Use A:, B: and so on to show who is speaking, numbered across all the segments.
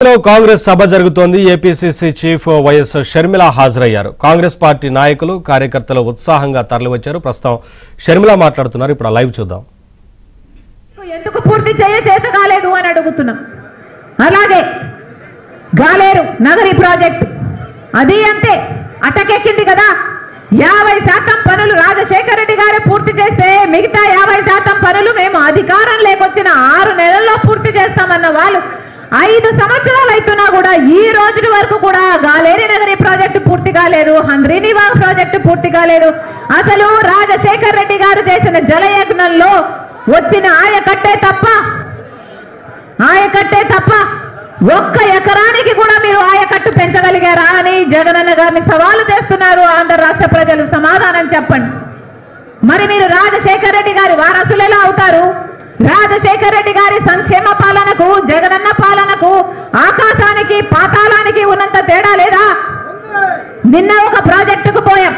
A: కాంగ్రెస్ సభ జరుగుతోంది. APCC chief YS Sharmila హాజరయ్యారు. Congress party నాయకులు కార్యకర్తలు ఉత్సాహంగా తరలివచ్చారు. ప్రస్తుతం షర్మిల మాట్లాడుతున్నారు. ఇప్పుడు లైవ్ చూద్దాం.
B: ఎందుకు పూర్తి చేత కాలేదు అని అడుగుతున్నాం. అలాగే గాలేరు నగరి ప్రాజెక్టు అది అంతే అటకెక్కింది కదా. 50% పనులు రాజశేఖర రెడ్డి గారే పూర్తి చేస్తే మిగతా 50% పనులు మేము అధికారం లేకొచ్చిన 6 నెలల్లో పూర్తి చేస్తామన్న వాళ్ళు 5 సంవత్సరాలు అవుతున్నా కూడా ఈ రోజు వరకు కూడా గాలేరు నగరి ప్రాజెక్టు పూర్తి కాలేదు. హంద్రీనివాగ్ ప్రాజెక్టు పూర్తి కాలేదు. అసలు రాజశేఖర రెడ్డి గారు చేసిన జలయజ్ఞంలో వచ్చిన ఆయకట్టే తప్ప 1 ఎకరానికి కూడా మీరు ఆయకట్టు పెంచగలిగారా అని జగనన్న గారిని సవాలు చేస్తున్నారు ఆంధ్ర రాష్ట్ర ప్రజలు. సమాధానం చెప్పండి. మరి మీరు రాజశేఖర రెడ్డి గారి వారసులు ఎలా అవుతారు? రాజశేఖర రెడ్డి గారి సంక్షేమ పాలనకు జగనన్న పాలనకు ఆకాశానికి పాతాళానికి ఉన్నంత తేడా లేదా? నిన్న ఒక ప్రాజెక్టుకు పోయాం.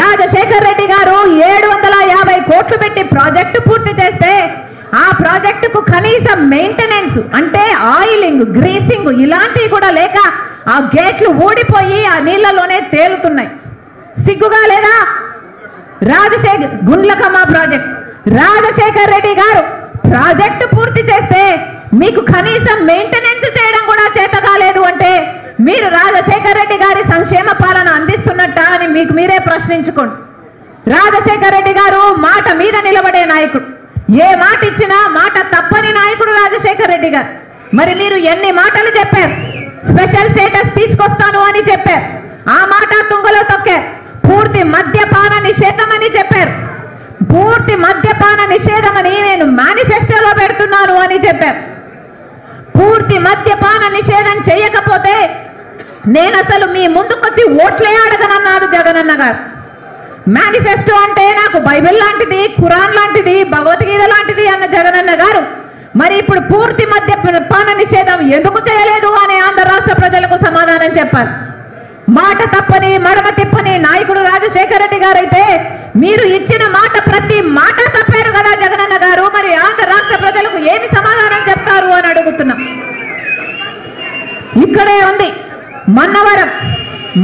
B: రాజశేఖర రెడ్డి గారు 750 కోట్లు పెట్టి ప్రాజెక్టు పూర్తి చేస్తే ఆ ప్రాజెక్టుకు కనీసం మెయింటెనెన్స్ అంటే ఆయిలింగ్, గ్రీసింగ్ ఇలాంటివి కూడా లేక ఆ గేట్లు ఊడిపోయి ఆ నీళ్లలోనే తేలుతున్నాయి. సిగ్గుగా లేదా? గుండ్లకమ్మ ప్రాజెక్ట్ రాజశేఖర రెడ్డి గారు ప్రాజెక్టు పూర్తి చేస్తే మీకు కనీసం మెయింటెనెన్స్ చేయడం కూడా చేత కాలేదు అంటే మీరు రాజశేఖర రెడ్డి గారి సంక్షేమ పాలన అందిస్తున్నట్ట అని మీకు మీరే ప్రశ్నించుకోండి. రాజశేఖర రెడ్డి గారు మాట మీద నిలబడే నాయకుడు. ఏ మాట ఇచ్చినా మాట తప్పని నాయకుడు రాజశేఖర రెడ్డి గారు. మరి మీరు ఎన్ని మాటలు చెప్పారు? స్పెషల్ స్టేటస్ తీసుకొస్తాను అని చెప్పారు. ఆ మాట తుంగలో తొక్కారు. పూర్తి మద్యపాన నిషేధం అని చెప్పారు. పూర్తి మద్యపాన నిషేధం అని నేను మేనిఫెస్టోలో పెడుతున్నాను అని చెప్పారు. పూర్తి మద్యపాన నిషేధం చేయకపోతే నేను అసలు మీ ముందుకొచ్చి ఓట్లే అడగనన్నారు జగనన్న గారు. మేనిఫెస్టో అంటే నాకు బైబిల్ లాంటిది, ఖురాన్ లాంటిది, భగవద్గీత లాంటిది అన్న జగనన్న గారు మరి ఇప్పుడు పూర్తి మద్యపాన నిషేధం ఎందుకు చేయలేదు అని ఆంధ్ర రాష్ట్ర ప్రజలకు సమాధానం చెప్పాలి. మాట తప్పని మడమ తిప్పని నాయకుడు రాజశేఖర రెడ్డి గారు అయితే మీరు ఇచ్చిన మాట ప్రతి మాట తప్పారు కదా జగనన్న గారు. మరి ఆంధ్ర రాష్ట్ర ప్రజలకు ఏమి సమాధానం చెప్తారు అని అడుగుతున్నాం. ఇక్కడే ఉంది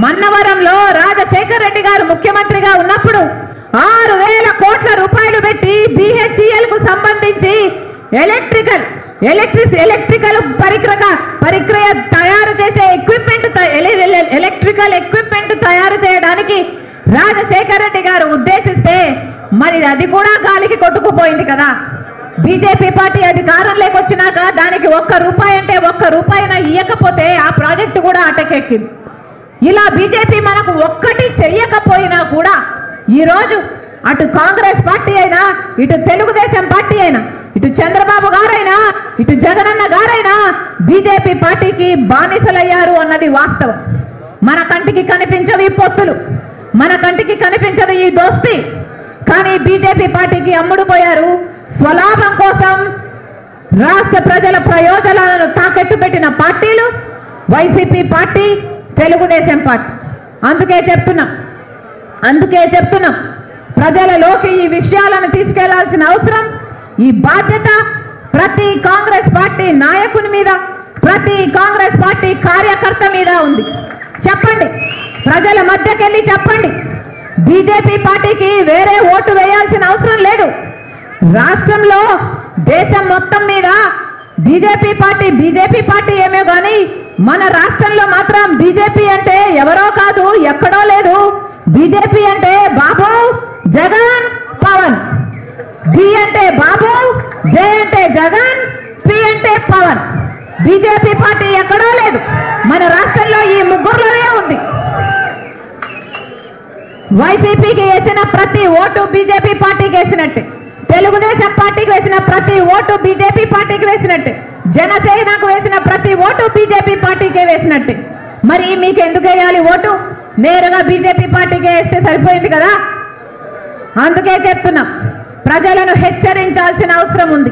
B: మన్నవరంలో రాజశేఖర రెడ్డి గారు ముఖ్యమంత్రిగా ఉన్నప్పుడు 6,000 కోట్ల రూపాయలు పెట్టి BHEL కు సంబంధించి ఎలక్ట్రికల్ పరిక్రియ తయారు చేసే ఎలక్ట్రికల్ ఎక్విప్మెంట్ తయారు చేయడానికి రాజశేఖర రెడ్డి గారు ఉద్దేశిస్తే మరి అది కూడా గాలికి కొట్టుకుపోయింది కదా. బీజేపీ పార్టీ అధికారం లేకొచ్చినాక దానికి 1 రూపాయి అంటే 1 రూపాయినా ఇయ్యకపోతే ఆ ప్రాజెక్టు కూడా అటకెక్కింది. ఇలా బీజేపీ మనకు ఒక్కటి చెయ్యకపోయినా కూడా ఈరోజు అటు కాంగ్రెస్ పార్టీ అయినా, ఇటు తెలుగుదేశం పార్టీ అయినా, ఇటు చంద్రబాబు గారైనా, ఇటు జగనన్న గారైనా బీజేపీ పార్టీకి బానిసలయ్యారు అన్నది వాస్తవం. మన కంటికి కనిపించవు ఈ పొత్తులు, మన కంటికి కనిపించదు ఈ దోస్తి. కానీ బీజేపీ పార్టీకి అమ్ముడు పోయారు. స్వలాభం కోసం రాష్ట్ర ప్రజల ప్రయోజనాలను తాకట్టు పెట్టిన పార్టీలు వైసీపీ పార్టీ, తెలుగుదేశం పార్టీ. అందుకే చెప్తున్నాం ప్రజలలోకి ఈ విషయాలను తీసుకెళ్లాల్సిన అవసరం, ఈ బాధ్యత ప్రతి కాంగ్రెస్ పార్టీ నాయకుని మీద, ప్రతి కాంగ్రెస్ పార్టీ కార్యకర్త మీద ఉంది. చెప్పండి, ప్రజల మధ్యకెళ్ళి చెప్పండి. బీజేపీ పార్టీకి వేరే ఓటు వేయాల్సిన అవసరం లేదు. రాష్ట్రంలో దేశం మొత్తం మీద బీజేపీ పార్టీ ఏమో కానీ మన రాష్ట్రంలో మాత్రం బీజేపీ అంటే ఎవరో కాదు, ఎక్కడో లేదు. బీజేపీ అంటే బాబు, జగన్, పవన్. బి అంటే బాబు, జే అంటే జగన్, పి అంటే పవన్. బీజేపీ పార్టీ ఎక్కడో లేదు, మన రాష్ట్రంలో ఈ ముగ్గురులోనే ఉంది. వైసీపీకి వేసిన ప్రతి ఓటు బీజేపీ పార్టీకి వేసినట్టే, తెలుగుదేశం పార్టీకి వేసిన ప్రతి ఓటు బీజేపీ పార్టీకి వేసినట్టే, జనసేనకు వేసిన ప్రతి ఓటు బీజేపీ పార్టీకే వేసినట్టే. మరి మీకు ఎందుకు వేయాలి ఓటు? నేరుగా బీజేపీ పార్టీకే వేస్తే సరిపోయింది కదా. అందుకే చెప్తున్నాం, ప్రజలను హెచ్చరించాల్సిన అవసరం ఉంది.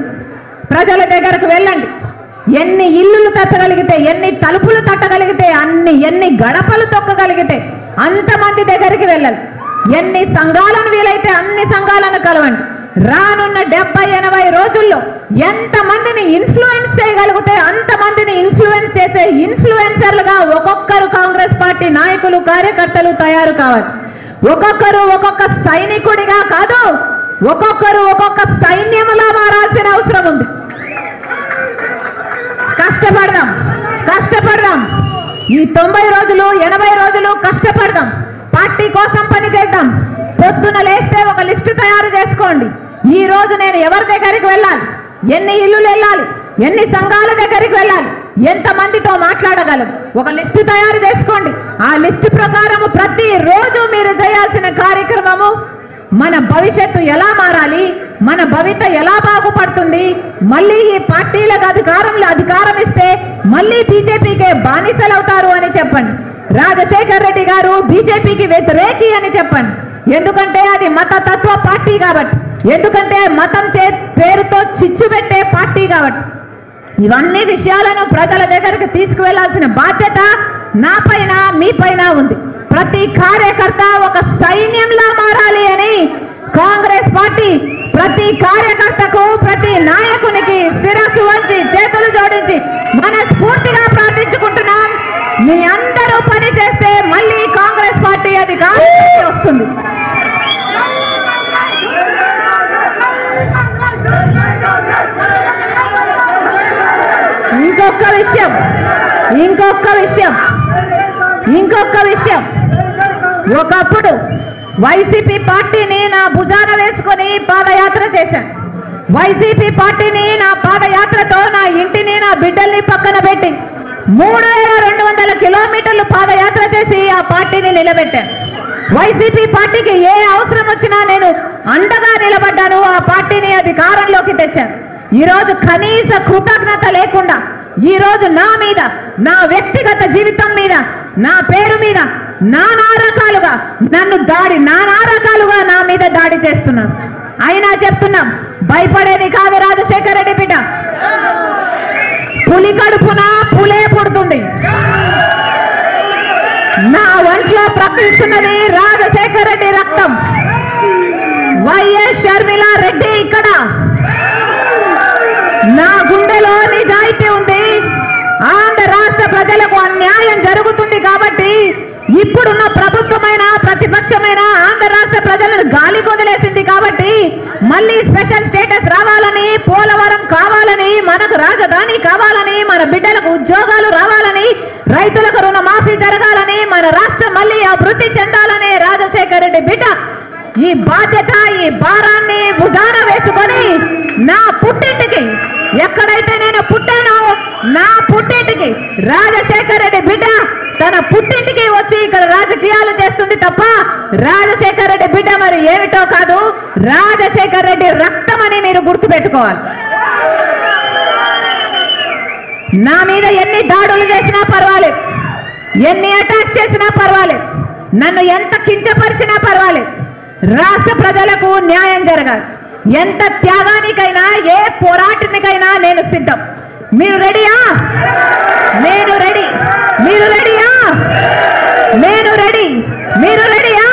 B: ప్రజల దగ్గరకు వెళ్ళండి. ఎన్ని ఇల్లులు తట్టగలిగితే, ఎన్ని తలుపులు తట్టగలిగితే, ఎన్ని గడపలు తొక్కగలిగితే అంతమంది దగ్గరికి వెళ్ళాలి. ఎన్ని సంఘాలను వీలైతే అన్ని సంఘాలను కలవండి. రానున్న 70-80 రోజుల్లో ఎంతమందిని ఇన్ఫ్లుయెన్స్ చేయగలిగితే అంతమందిని ఇన్ఫ్లుయెన్స్ చేసే ఇన్ఫ్లుయెన్సర్లుగా ఒక్కొక్కరు కాంగ్రెస్ పార్టీ నాయకులు కార్యకర్తలు తయారు కావాలి. ఒక్కొక్కరు ఒక్కొక్క సైనికుడిగా కాదు, ఒక్కొక్కరు ఒక్కొక్క సైన్యములా మారాల్సిన అవసరం ఉంది. కష్టపడదాం, కష్టపడదాం. ఈ 90 రోజులు 80 రోజులు కష్టపడదాం. పార్టీ కోసం పని చేద్దాం. పొద్దున లేస్తే ఒక లిస్టు తయారు చేసుకోండి. ఈ రోజు నేను ఎవరి దగ్గరికి వెళ్ళాలి, ఎన్ని ఇల్లులు వెళ్ళాలి, ఎన్ని సంఘాల దగ్గరికి వెళ్ళాలి, ఎంతమందితో మాట్లాడగలరు, ఒక లిస్టు తయారు చేసుకోండి. ఆ లిస్టు ప్రకారం ప్రతి రోజు మీరు చేయాల్సిన కార్యక్రమము మన భవిష్యత్తు ఎలా మారాలి, మన భవిత ఎలా బాగుపడుతుంది, మళ్ళీ ఈ పార్టీలకు అధికారం ఇస్తే మళ్ళీ బీజేపీకే బానిసలు అవుతారు అని చెప్పండి. రాజశేఖర్ రెడ్డి గారు బీజేపీకి వ్యతిరేకి అని చెప్పండి. ఎందుకంటే అది మతతత్వ పార్టీ కాబట్టి, ఎందుకంటే మతం పేరుతో చిచ్చు పెట్టే పార్టీ కాబట్టి. ఇవన్నీ విషయాలను ప్రజల దగ్గరికి తీసుకువెళ్లాల్సిన బాధ్యత నా పైన మీ పైన ఉంది. ప్రతి కార్యకర్త ఒక సైన్యంలా మారాలి అని కాంగ్రెస్ పార్టీ ప్రతి కార్యకర్తకు ప్రతి నాయకునికి శిరస్సు వంచి చేతులు జోడించి మనస్ఫూర్తిగా ప్రార్థించుకుంటున్నాం. మీ అందరూ పని చేస్తే మళ్ళీ కాంగ్రెస్ పార్టీ అధికారంలోకి వస్తుంది. ఇంకొక విషయం ఒకప్పుడు వైసీపీ పార్టీని నా భుజాన వేసుకొని పాదయాత్ర చేశాను. వైసీపీ పార్టీని నా పాదయాత్రతో నా ఇంటిని నా బిడ్డల్ని పక్కన పెట్టి 3200 కిలోమీటర్లు పాదయాత్ర చేసి ఆ పార్టీని నిలబెట్టాను. వైసీపీ పార్టీకి ఏ అవసరం వచ్చినా నేను అండగా నిలబడ్డాను. ఆ పార్టీని అధికారంలోకి తెచ్చాను. ఈరోజు కనీస కృతజ్ఞత లేకుండా ఈరోజు నా మీద, నా వ్యక్తిగత జీవితం మీద, నా పేరు మీద నానా రకాలుగా నా మీద దాడి చేస్తున్నాను. అయినా చెప్తున్నాం, భయపడేది కాదు రాజశేఖర్ రెడ్డి బిడ్డ. పులి కడుపున పులే పుడుతుంది. నా ఒంట్లో ప్రకటిస్తున్నది రాజశేఖర్ రెడ్డి రక్తం. వైఎస్ షర్మిలా రెడ్డి ఇక్కడ. నా గుండెలో నిజాయితీ ఉంది. ఆంధ్ర రాష్ట్ర ప్రజలకు అన్యాయం జరుగుతుంది కాబట్టి ఇప్పుడున్న ప్రభుత్వమైన ప్రతిపక్షమైన ఆంధ్ర రాష్ట్ర ప్రజలను గాలి కొదిలేసింది కాబట్టి మళ్ళీ స్పెషల్ స్టేటస్ రావాలని, పోలవరం కావాలని, మనకు రాజధాని కావాలని, మన బిడ్డలకు ఉద్యోగాలు రావాలని, రైతులకు రుణమాఫీ జరగాలని, మన రాష్ట్రం మళ్ళీ అభివృద్ధి చెందాలని రాజశేఖర్ రెడ్డి బిడ్డ ఈ బాధ్యత, ఈ భారాన్ని భుజాన వేసుకొని నా పుట్టింటికి, ఎక్కడైతే నేను పుట్టానో నా పుట్టింటికి రాజశేఖర్ రెడ్డి బిడ్డ తన పుట్టింటికి వచ్చి ఇక్కడ రాజకీయాలు చేస్తుంది తప్ప రాజశేఖర్ రెడ్డి బిడ్డ మరి ఏమిటో కాదు, రాజశేఖర్ రెడ్డి రక్తం అని మీరు గుర్తుపెట్టుకోవాలి. నా మీద ఎన్ని దాడులు చేసినా పర్వాలేదు, ఎన్ని అటాక్స్ చేసినా పర్వాలేదు, నన్ను ఎంత కించపరిచినా పర్వాలేదు, రాష్ట్ర ప్రజలకు న్యాయం జరగాలి. ఎంత త్యాగానికైనా, ఏ పోరాటానికైనా నేను సిద్ధం. మీరు రెడీయా? నేను రెడీ. మీరు రెడీయా? నేను రెడీ. మీరు రెడీయా?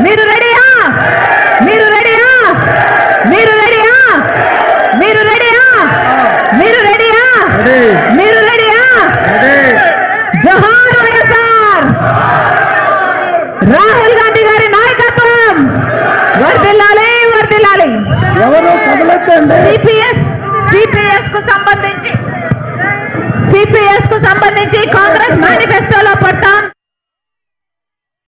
B: మీరు రెడీయా? మీరు రెడీయా? మీరు రెడీయా? మీరు రెడీయా? మీరు రెడీయా? మీరు రెడీయా? జోహార్ వైఎస్ఆర్. రాహుల్ గాంధీ గారి నాయకత్వం వర్ధిల్లాలి, వర్ధిల్లాలి.
C: ఎవరు కదలొద్దండి.
B: సిపిఎస్ కు సంబంధించి